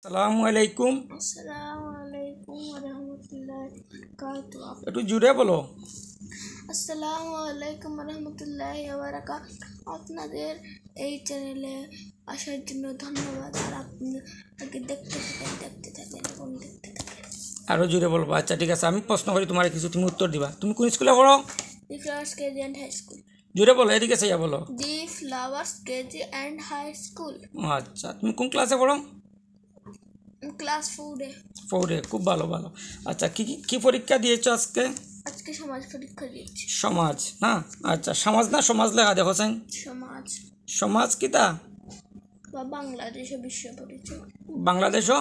আসসালামু আলাইকুম। আসসালামু আলাইকুম ওয়া রাহমাতুল্লাহি ওয়া বারাকাতুহু। একটু জুড়ে বলো। আসসালামু আলাইকুম ওয়া রাহমাতুল্লাহি ওয়া বারাকাতুহু। আপনাদের এই চ্যানেলে আসার জন্য ধন্যবাদ। আর আপনাকে দেখতে থাকেন এবং দেখতে থাকেন। আরও জুড়ে বলবো। আচ্ছা ঠিক আছে, আমি প্রশ্ন করি তোমার কিছু, তুমি উত্তর দিবা। তুমি কোন স্কুলে পড়ো? The flowers KG and high school. জুড়ে বলো, এদিকে চাইয়া বলো। The flowers KG and high school. আচ্ছা, তুমি কোন ক্লাসে পড়ো? ক্লাস 4-এ। 4-এ, খুব ভালো ভালো। আচ্ছা, কি কি পরীক্ষা দিয়েছো আজকে? আজকে সমাজ পরীক্ষা দিয়েছি। সমাজ না? আচ্ছা, সমাজ না সমাজ লেখা দেখো সাইন। সমাজ সমাজ কিতা? বা বাংলাদেশ ও বিশ্ব পরিচয়। বাংলাদেশ ও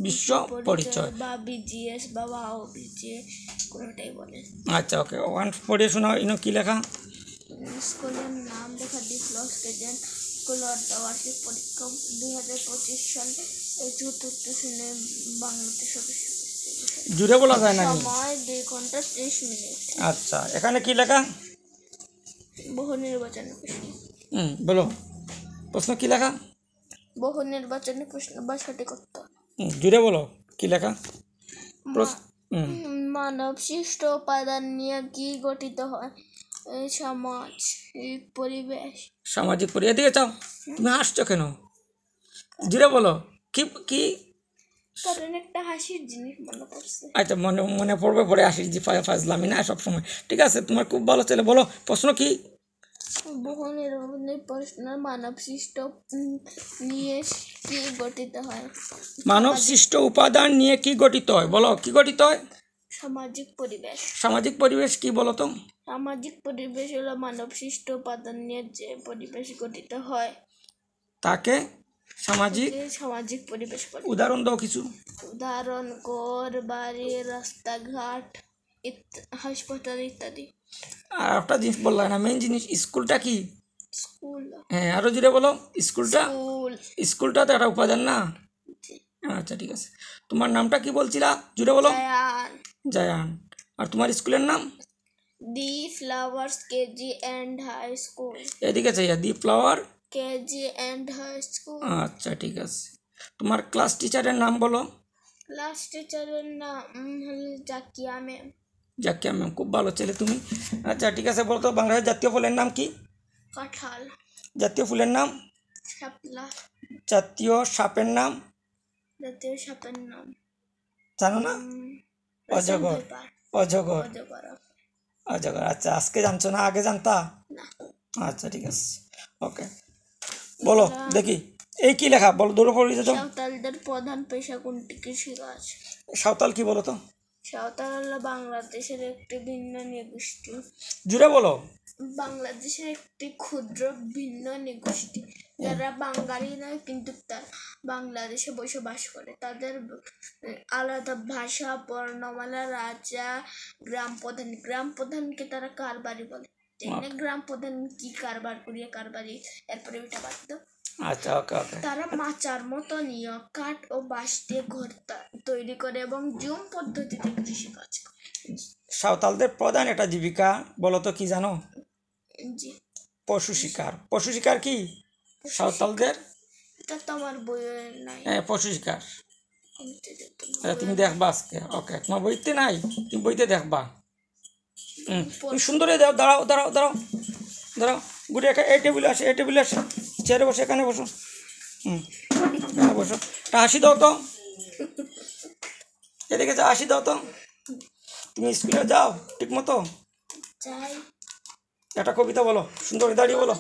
বিশ্ব পরিচয় বা বিজিএস বা ওয়াও বিজিএস কোনোটাই বলে। আচ্ছা ওকে, ওয়ান পড়ে শোনাও। ইনো কি লেখা? স্কুলের নাম লেখা দি ফ্লাওয়ার্স কেজি স্কুল বার্ষিক পরীক্ষা 2025 সালে চতুর্থ শ্রেণী বাংলাদেশ ও বিশ্ব পরিচয়। জুড়ে বলা যায় না? সময় 2 ঘন্টা 30 মিনিট। আচ্ছা, এখানে কি লেখা? বহু নির্বাচনী প্রশ্ন। বলো, প্রশ্ন কি লেখা? বহু নির্বাচনী প্রশ্ন বা সঠিক উত্তর। জুড়ে বলো, কি লেখা? মানব সৃষ্ট উপাদান নিয়ে কি গঠিত হয়? সমাজ, পরিবেশ। সামাজিক পরিবেশ। এদিকে চাও, তুমি হাসছো কেন? জুড়ে বলো, কি কি? কারণ একটা হাসির জিনিস মনে পড়ছে। আচ্ছা, মনে মনে পড়বে, পরে আসি যে ফাজলামি না সবসময়। ঠিক আছে, তোমার খুব ভালো ছেলে। বলো প্রশ্ন কি? বহু নির্বাচনী প্রশ্ন মানব সৃষ্ট নিয়ে কি গঠিত হয়? মানব সৃষ্ট উপাদান নিয়ে কি গঠিত হয়? বলো, কি গঠিত হয়? সামাজিক পরিবেশ। সামাজিক পরিবেশ কি বলো তো? সামাজিক পরিবেশ হলো মানব সৃষ্ট উপাদান নিয়ে যে পরিবেশ গঠিত হয় তাকে সামাজিক সামাজিক পরিবেশ বলে। উদাহরণ দাও কিছু। উদাহরণ ঘর, বাড়ি, রাস্তাঘাট, হাসপাতাল ইত্যাদি। আর একটা জিনিস বললাম না, মেইন জিনিস, স্কুলটা কি? স্কুল। হ্যাঁ, আরো জুড়ে বলো। স্কুলটা স্কুল। স্কুলটা তো একটা উপাদান না? আচ্ছা ঠিক আছে, তোমার নামটা কি বলছিলা? জুড়ে বলো। জায়ান। জায়ান। আর তোমার স্কুলের নাম? The flowers KG and high school. এদিকে চাইয়া, the flower KG and high school. আচ্ছা ঠিক আছে, তোমার ক্লাস টিচারের নাম বলো। ক্লাস টিচারের নাম হলো জাকিয়া ম্যাম। জাকিয়া ম্যাম, খুব ভালো ছেলে তুমি। আচ্ছা ঠিক আছে, বলো তো বাংলাদেশের জাতীয় ফলের নাম কি? কাঁঠাল। জাতীয় ফুলের নাম? শাপলা। জাতীয় সাপের নাম? জাতীয় সাপের নাম জানো না? অজগর। অজগর। অজগর। অজগর। আচ্ছা, আজকে জানছো না, আগে জানতা? না। আচ্ছা ঠিক আছে, ওকে। বলো দেখি, এই কি লেখা? বলো, দূরে পড়ে যেত। সাঁওতালদের প্রধান পেশা কোনটি? কৃষিকাজ। সাঁওতাল কি বলো তো? সাঁওতাল হলো বাংলাদেশের একটি ভিন্ন নৃগোষ্ঠী। জুড়ে বলো। বাংলাদেশের একটি ক্ষুদ্র ভিন্ন নৃগোষ্ঠী যারা বাঙালি নয়, কিন্তু তারা বাংলাদেশে বসবাস করে। তাদের আলাদা ভাষা, বর্ণমালা, রাজা, গ্রাম প্রধান। গ্রাম প্রধানকে তারা কারবারি বলে। গ্রাম প্রধান কি কারবার করিয়ে কারবারি, এরপরে ওইটা বাদ দাও। আচ্ছা ওকে ওকে। তারা মাচার মতো নিয়ে কাঠ ও বাঁশ দিয়ে ঘর তৈরি করে এবং জুম পদ্ধতিতে কৃষিকাজ করে। সাঁওতালদের প্রধান একটা জীবিকা বলো তো, কি জানো? জি। পশু শিকার। পশু শিকার কি সাঁওতালদের? এটা তো আমার বইয়ে নাই। হ্যাঁ, পশু শিকার। তুমি দেখবা আজকে, ওকে? তোমার বইতে নাই, তুমি বইতে দেখবা। তুমি সুন্দর দাও। দাঁড়াও দাঁড়াও দাঁড়াও দাঁড়াও, গুড়ি এই টেবিলে আসে, এই টেবিলে আসে, চেয়ারে বসে, এখানে বসো। এখানে বসো। একটা হাসি দাও তো, এদিকে যা, হাসি দাও তো। তুমি স্কুলে যাও ঠিক মতো? যাই। একটা কবিতা বলো, সুন্দর দাঁড়িয়ে বলো।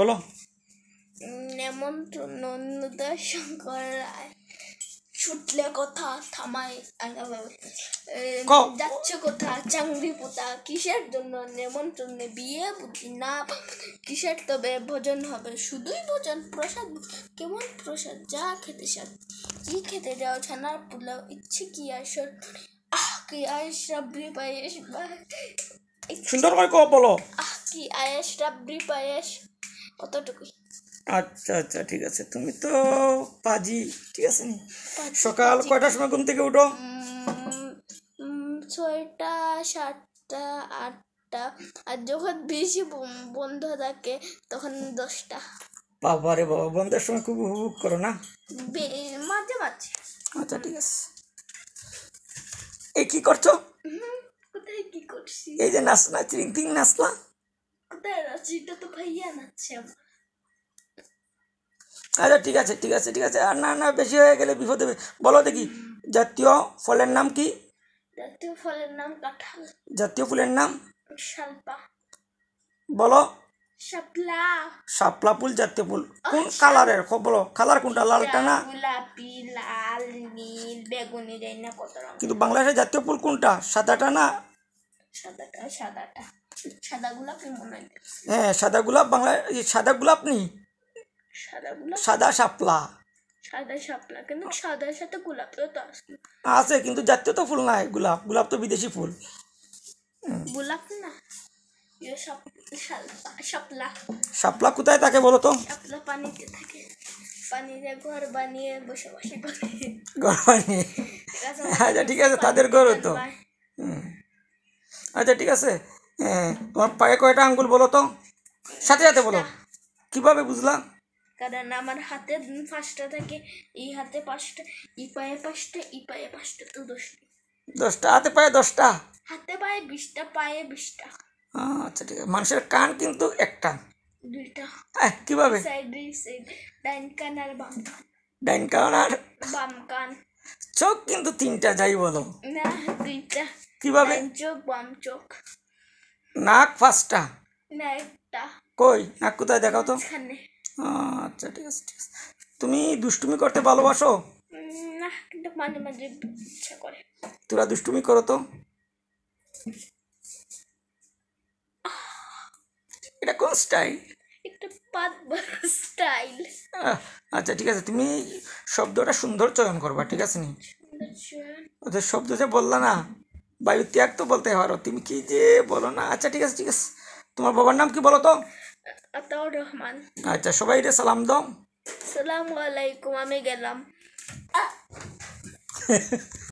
বলো। নেমন্ত্রণ নন্দোদয় শঙ্কর রায়, ছুটলে কথা থামাই যাচ্ছ কোথা চাংড়ি পোতা, কিসের জন্য নেমন্ত্রণে বিয়ে বুদ্ধি না, কিসের তবে ভোজন হবে, শুধুই ভোজন প্রসাদ। কেমন প্রসাদ? যা খেতে স্বাদ। কি খেতে যাও? ছানার পোলাও, ইচ্ছে কি আসর, আহ কি আয়েস রাবড়ি পায়েস, সুন্দর করে বলো। আহ কি আয়েস রাবড়ি পায়েস। কতটুকুই। আচ্ছা আচ্ছা ঠিক আছে, তুমি তো পাজি। ঠিক আছে, সকাল কয়টার সময় ঘুম থেকে উঠো? 6টা, 7টা, 8টা। আর যখন বেশি বন্ধ থাকে তখন 10টা। বাবা রে বাবা, বন্ধের সময় খুব উপভোগ করো না? মাঝে মাঝে। আচ্ছা ঠিক আছে। এই কি করছো? কোথায় কি করছি? এই যে নাচনা চিরিং নাচলা। কোথায় নাচছি? এটা তো ভাইয়া নাচছে আমার। আচ্ছা ঠিক আছে ঠিক আছে ঠিক আছে, আর না না বেশি হয়ে গেলে বিপদ হবে। বলো দেখি, জাতীয় ফলের নাম কি? জাতীয় ফলের নাম কাঁঠাল। জাতীয় ফুলের নাম? শালপা। বলো। শাপলা। শাপলা ফুল জাতীয় ফুল। কোন কালারের? বলো কালার কোনটা, লালটা না? গোলাপি, লাল, নীল, বেগুনি, যাই না কত রঙ। কিন্তু বাংলাদেশের জাতীয় ফুল কোনটা, সাদাটা না? সাদাটা। সাদা গোলাপি মনে হয়। হ্যাঁ সাদা গোলাপ, বাংলা সাদা গোলাপ নেই, সাদা গোলাপ। সাদা শাপলা সাদা শাপলা, কিন্তু সাদার সাথে গোলাপিও তো আছে। আছে, কিন্তু জাতীয় তো ফুল নাই গোলাপ। গোলাপ তো বিদেশি ফুল। গোলাপ না, শাপলা। শাপলা কোথায় থাকে বলো তো? শাপলা পানিতে থাকে, পানিতে ঘর বানিয়ে বসবাস করে। ঘর বানিয়ে? আচ্ছা ঠিক আছে, তাদের ঘর তো। আচ্ছা ঠিক আছে। তোমার পায়ে কয়টা আঙ্গুল বলো তো? সাথে সাথে বলো। কিভাবে বুঝলা? কারণ আমার হাতে 5টা থাকে, এই হাতে 5টা, এই পায়ে 5টা, এই পায়ে 5টা, তো 10টা। 10টা হাতে পায়ে 10টা? হাতে পায়ে 20টা, পায়ে 20টা। আচ্ছা ঠিক আছে। মানুষের কান কিন্তু একটা, 2টা। কিভাবে? সাইড ডাইন কান আর বাম কান। ডাইন কান আর বাম কান। চোখ কিন্তু 3টা, যাই বলো। না, 2টা। কিভাবে? ডাইন চোখ, বাম চোখ। নাক 5টা? না, একটা। কই নাক কোথায়, দেখাও তো। এখানে। আচ্ছা ঠিক আছে ঠিক আছে। তুমি দুষ্টুমি করতে ভালোবাসো? না, কিন্তু মাঝে মাঝে ইচ্ছা করে। তোরা দুষ্টুমি করো তো। এটা কোন স্টাইল? একটা পাত স্টাইল। আচ্ছা ঠিক আছে, তুমি শব্দটা সুন্দর চয়ন করবা, ঠিক আছে নি? ওদের শব্দ যে বললা না, বায়ু ত্যাগ তো বলতে পারো, তুমি কি যে বলো না। আচ্ছা ঠিক আছে ঠিক আছে। তোমার বাবার নাম কি বলো তো? আতাউর রহমান। আচ্ছা সবাই রে সালাম দাও। আসসালামু আলাইকুম, আমি গেলাম।